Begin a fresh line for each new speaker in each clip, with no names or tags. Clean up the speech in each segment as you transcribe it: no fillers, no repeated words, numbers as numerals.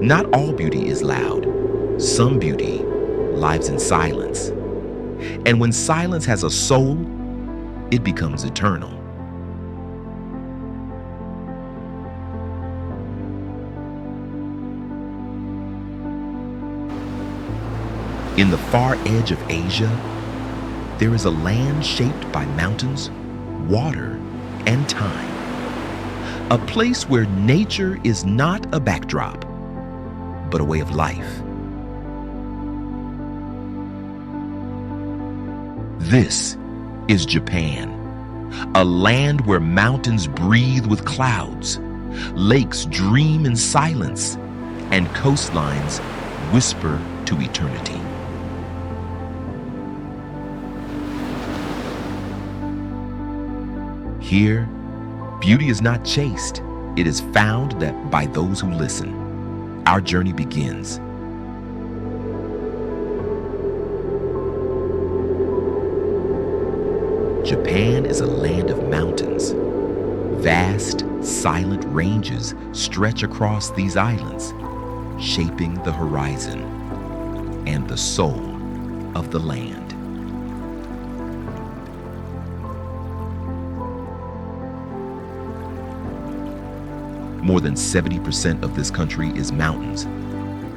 Not all beauty is loud. Some beauty lives in silence. And when silence has a soul, it becomes eternal. In the far edge of Asia, there is a land shaped by mountains, water, and time. A place where nature is not a backdrop, but a way of life. This is Japan, a land where mountains breathe with clouds, lakes dream in silence, and coastlines whisper to eternity. Here, beauty is not chased. It is found that by those who listen. Our journey begins. Japan is a land of mountains. Vast, silent ranges stretch across these islands, shaping the horizon and the soul of the land. More than 70% of this country is mountains.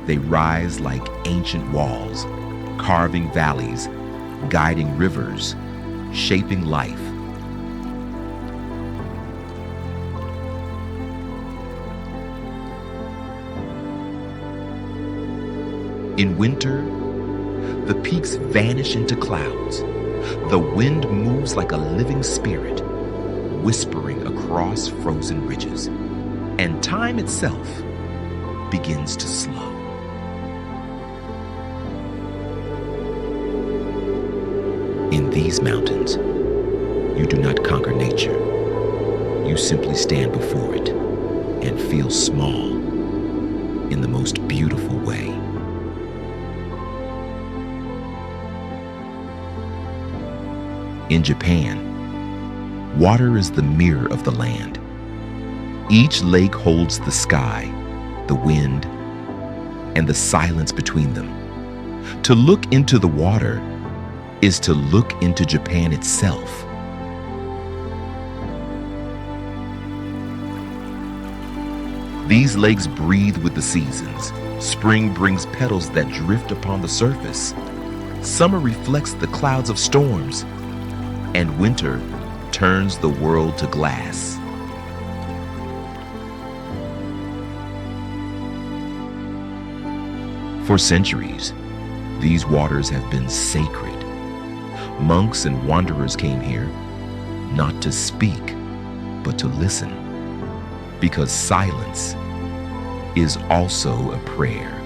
They rise like ancient walls, carving valleys, guiding rivers, shaping life. In winter, the peaks vanish into clouds. The wind moves like a living spirit, whispering across frozen ridges. And time itself begins to slow. In these mountains, you do not conquer nature. You simply stand before it and feel small in the most beautiful way. In Japan, water is the mirror of the land. Each lake holds the sky, the wind, and the silence between them. To look into the water is to look into Japan itself. These lakes breathe with the seasons. Spring brings petals that drift upon the surface. Summer reflects the clouds of storms, and winter turns the world to glass. For centuries, these waters have been sacred. Monks and wanderers came here, not to speak, but to listen, because silence is also a prayer.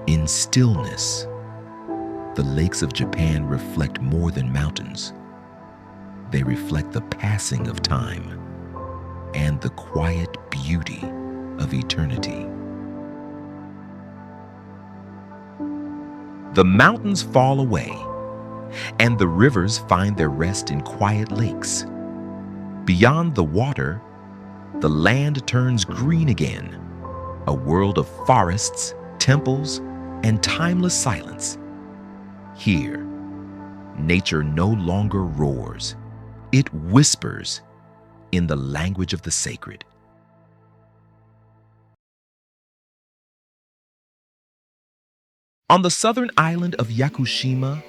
In stillness, the lakes of Japan reflect more than mountains. They reflect the passing of time and the quiet beauty of eternity. The mountains fall away, and the rivers find their rest in quiet lakes. Beyond the water, the land turns green again, a world of forests, temples, and timeless silence. Here, nature no longer roars, it whispers in the language of the sacred. On the southern island of Yakushima,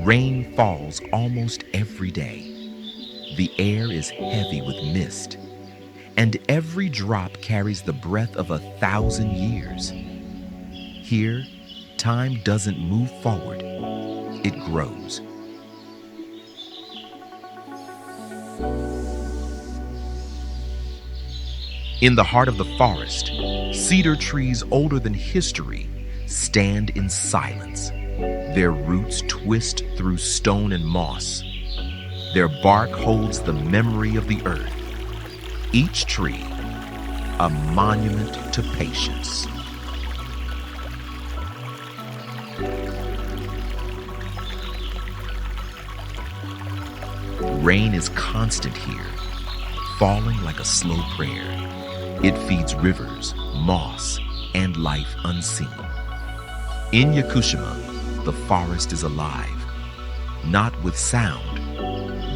rain falls almost every day. The air is heavy with mist, and every drop carries the breath of 1,000 years. Here, time doesn't move forward, it grows. In the heart of the forest, cedar trees older than history stand in silence. Their roots twist through stone and moss. Their bark holds the memory of the earth. Each tree, a monument to patience. Rain is constant here, falling like a slow prayer. It feeds rivers, moss, and life unseen. In Yakushima, the forest is alive, not with sound,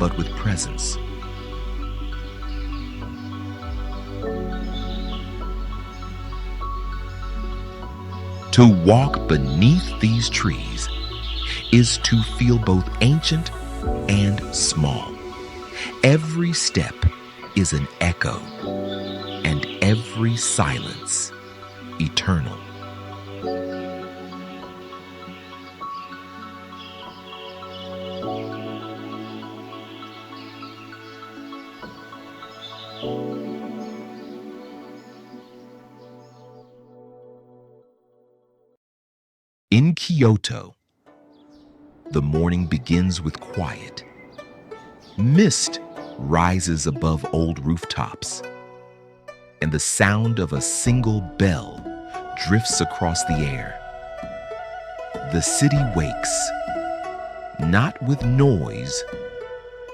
but with presence. To walk beneath these trees is to feel both ancient and small. Every step is an echo, and every silence eternal. In Kyoto, the morning begins with quiet. Mist rises above old rooftops, and the sound of a single bell drifts across the air. The city wakes, not with noise,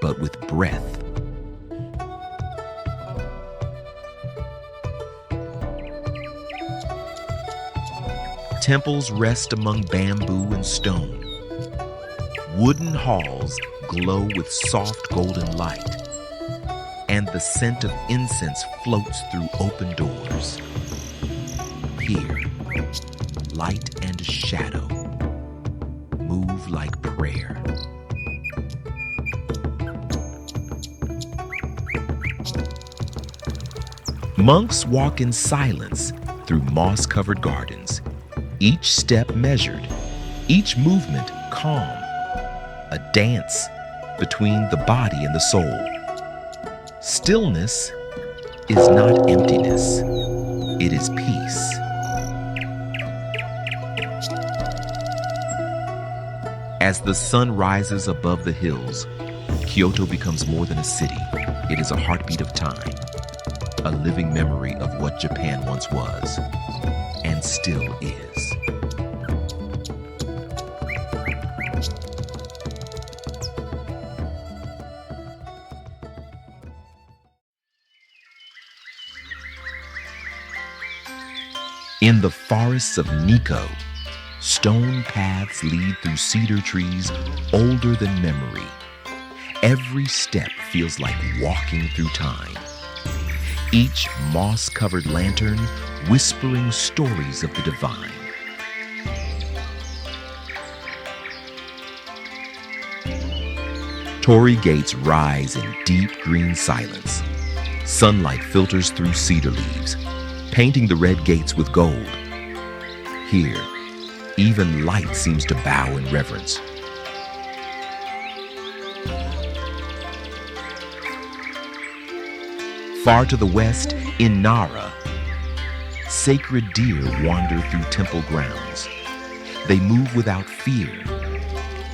but with breath. Temples rest among bamboo and stone. Wooden halls glow with soft golden light, and the scent of incense floats through open doors. Here, light and shadow move like prayer. Monks walk in silence through moss-covered gardens, each step measured, each movement calm, a dance between the body and the soul. Stillness is not emptiness, it is peace. As the sun rises above the hills, Kyoto becomes more than a city. It is a heartbeat of time, a living memory of what Japan once was and still is. In the forests of Nikko, stone paths lead through cedar trees older than memory. Every step feels like walking through time. Each moss-covered lantern whispering stories of the divine. Torii gates rise in deep green silence. Sunlight filters through cedar leaves, painting the red gates with gold. Here, even light seems to bow in reverence. Far to the west, in Nara, sacred deer wander through temple grounds. They move without fear,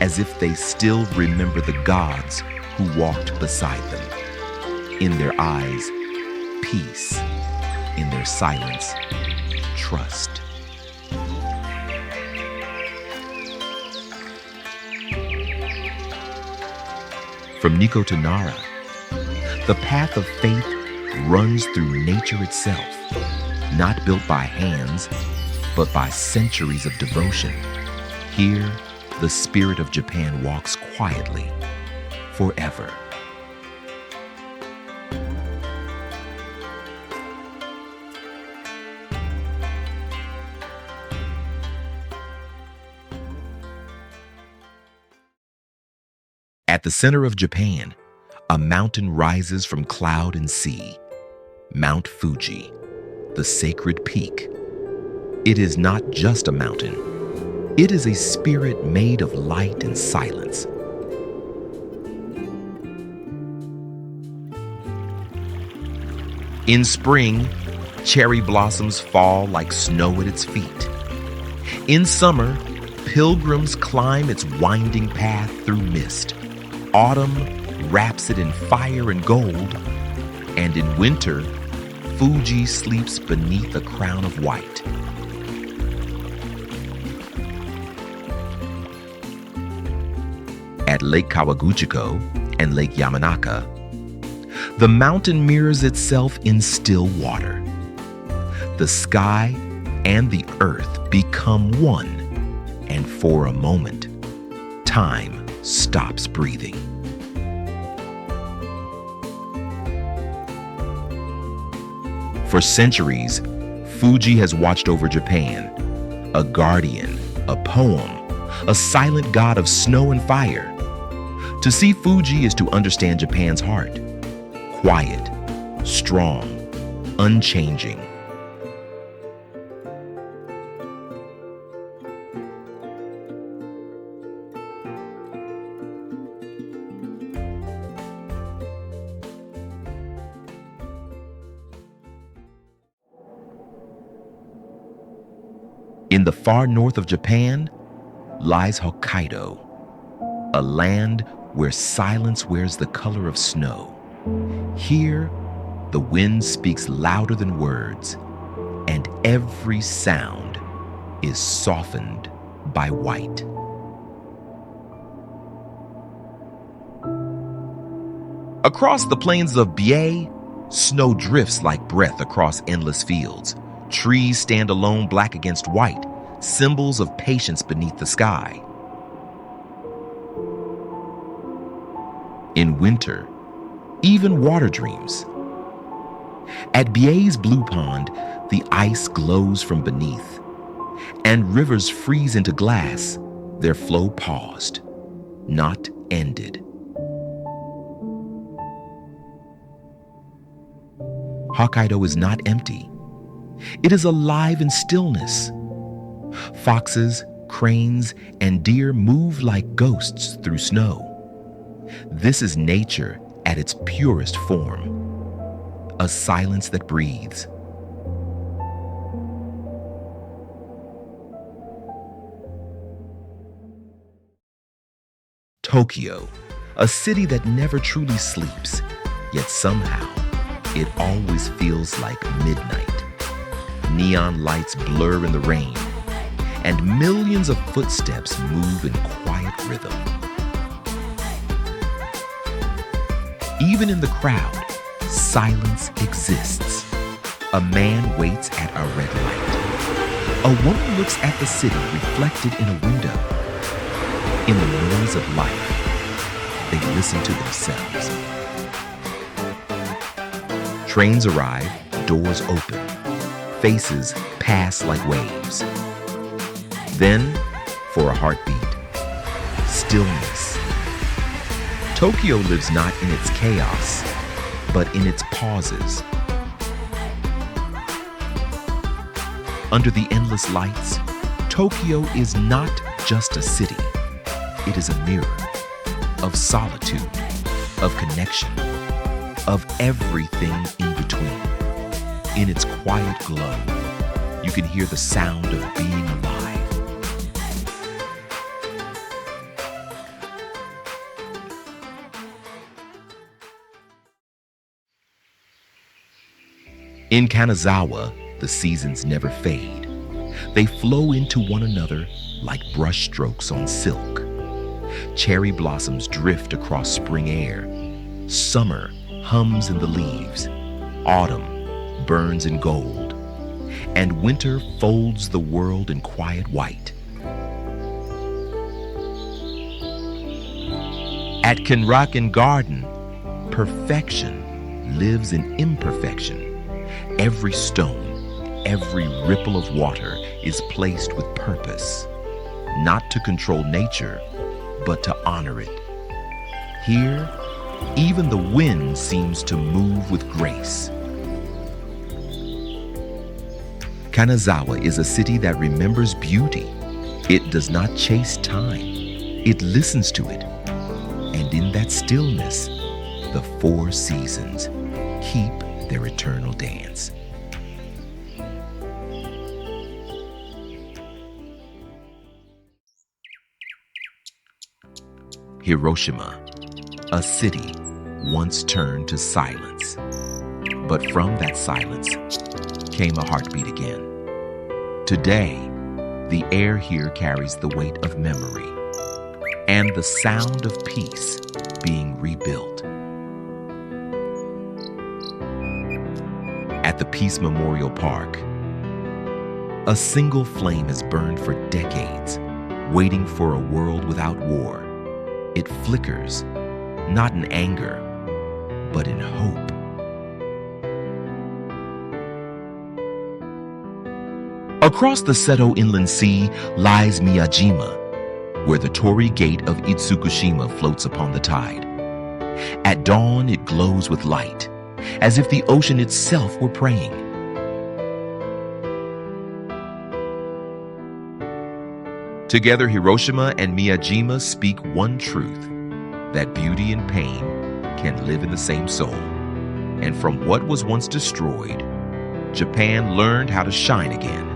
as if they still remember the gods who walked beside them. In their eyes, peace. In their silence, trust. From Nikko to Nara, the path of faith runs through nature itself, not built by hands, but by centuries of devotion. Here, the spirit of Japan walks quietly, forever. At the center of Japan, a mountain rises from cloud and sea. Mount Fuji, the sacred peak. It is not just a mountain. It is a spirit made of light and silence. In spring, cherry blossoms fall like snow at its feet. In summer, pilgrims climb its winding path through mist. Autumn wraps it in fire and gold, and in winter, Fuji sleeps beneath a crown of white. At Lake Kawaguchiko and Lake Yamanaka, The mountain mirrors itself in still water. The sky and the earth become one, and for a moment, time stops breathing. For centuries, Fuji has watched over Japan, a guardian, a poem, a silent god of snow and fire. To see Fuji is to understand Japan's heart, quiet, strong, unchanging. In the far north of Japan lies Hokkaido, a land where silence wears the color of snow. Here, the wind speaks louder than words, and every sound is softened by white. Across the plains of Biei, snow drifts like breath across endless fields. Trees stand alone, black against white, symbols of patience beneath the sky. In winter, even water dreams. At Biei's blue pond, the ice glows from beneath, and rivers freeze into glass, their flow paused, not ended. Hokkaido is not empty. It is alive in stillness. Foxes, cranes, and deer move like ghosts through snow. This is nature at its purest form, a silence that breathes. Tokyo, a city that never truly sleeps, yet somehow it always feels like midnight. Neon lights blur in the rain, and millions of footsteps move in quiet rhythm. Even in the crowd, silence exists. A man waits at a red light. A woman looks at the city reflected in a window. In the noise of life, they listen to themselves. Trains arrive, doors open. Faces pass like waves. Then, for a heartbeat, stillness. Tokyo lives not in its chaos, but in its pauses. Under the endless lights, Tokyo is not just a city. It is a mirror of solitude, of connection, of everything in between. In its quiet glow, you can hear the sound of being alive. In Kanazawa, the seasons never fade. They flow into one another like brush strokes on silk. Cherry blossoms drift across spring air. Summer hums in the leaves. Autumn burns in gold, and winter folds the world in quiet white. At Kinraken Garden, perfection lives in imperfection. Every stone, every ripple of water is placed with purpose, not to control nature, but to honor it. Here, even the wind seems to move with grace. Kanazawa is a city that remembers beauty. It does not chase time. It listens to it. And in that stillness, the four seasons keep their eternal dance. Hiroshima, a city once turned to silence. But from that silence came a heartbeat again. Today, the air here carries the weight of memory and the sound of peace being rebuilt. at the Peace Memorial Park. A single flame has burned for decades, waiting for a world without war. It flickers, not in anger, but in hope. Across the Seto Inland Sea lies Miyajima, where the torii gate of Itsukushima floats upon the tide. At dawn, it glows with light, as if the ocean itself were praying. Together, Hiroshima and Miyajima speak one truth, that beauty and pain can live in the same soul. And from what was once destroyed, Japan learned how to shine again.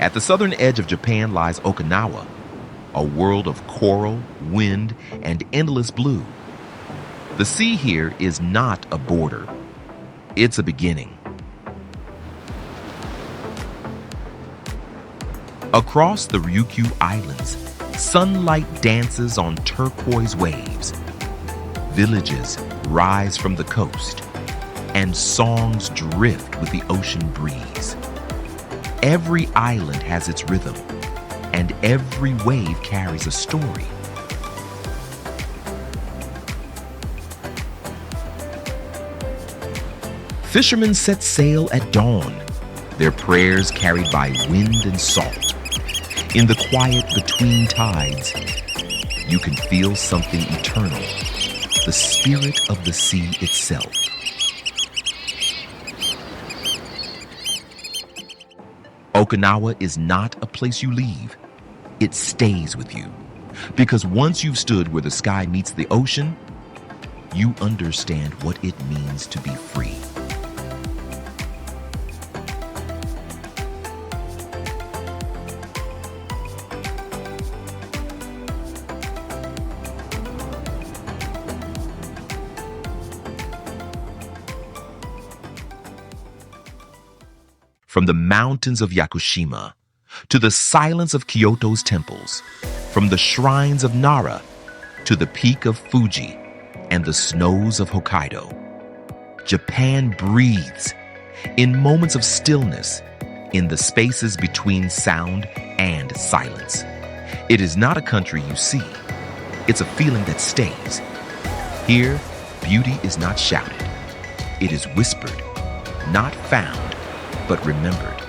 At the southern edge of Japan lies Okinawa, a world of coral, wind, and endless blue. The sea here is not a border. It's a beginning. Across the Ryukyu Islands, sunlight dances on turquoise waves. Villages rise from the coast, and songs drift with the ocean breeze. Every island has its rhythm, and every wave carries a story. Fishermen set sail at dawn, their prayers carried by wind and salt. In the quiet between tides, you can feel something eternal, the spirit of the sea itself. Okinawa is not a place you leave. It stays with you. Because once you've stood where the sky meets the ocean, you understand what it means to be free. From the mountains of Yakushima to the silence of Kyoto's temples, from the shrines of Nara to the peak of Fuji and the snows of Hokkaido, Japan breathes in moments of stillness, in the spaces between sound and silence. It is not a country you see. It's a feeling that stays. Here, beauty is not shouted. It is whispered, not found, but remembered.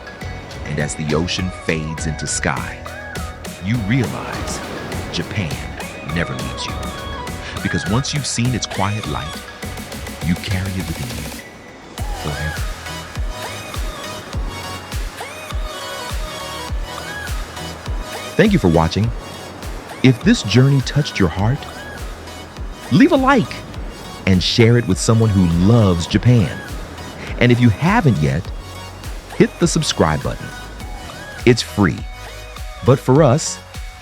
And as the ocean fades into sky, you realize Japan never leaves you. Because once you've seen its quiet light, you carry it within you forever. Thank you for watching. If this journey touched your heart, leave a like and share it with someone who loves Japan. And if you haven't yet, hit the subscribe button. It's free, but for us,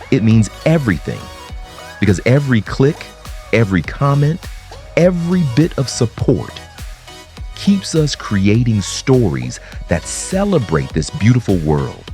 it means everything, because every click, every comment, every bit of support keeps us creating stories that celebrate this beautiful world.